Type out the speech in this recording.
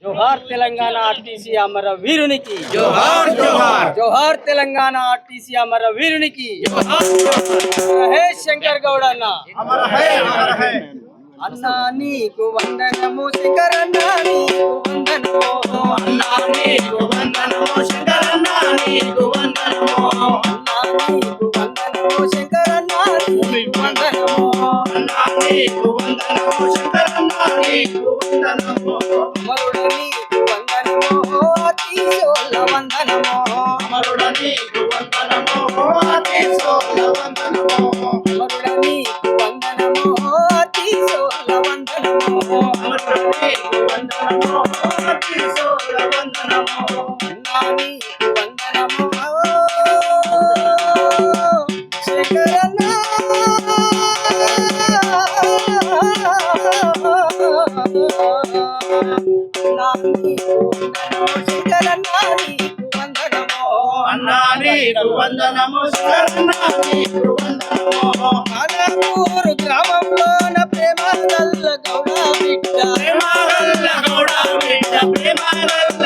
జోహార్ Telangana RTC అమర వీరునికి జోహార్ జోహార్ జోహార్ Telangana RTC అమర వీరునికి హే శంకర్ గౌడ్ అన్న అమర హై అమర హై అన్నా నీకు వందనము శంకరన్న నీకు వందనము అన్నా నీకు వందనము శంకరన్న నీకు వందనము అన్నా నీకు వందనము శంకరన్న నీకు వందనము అన్నా నీకు వందనము శంకరన్న నీకు వందనము అమరుడ నీకు వందనము అతీశోల వందనము అమరుడ నీకు వందనము అతీశోల వందనము అమరుడ నీకు వందనము అతీశోల వందనము అమరుడ నీకు వందనము అతీశోల వందనము అన్నా నీకు వందనము శంకరన్న అన్నా నీకు వందనము శంకరన్న నీకు వందనము అలమూరు గ్రామంలోన ప్రేమ గల్ల గౌడ బిడ్డ ప్రేమగల్ల గౌడ బిడ్డ ప్రేమగల్ల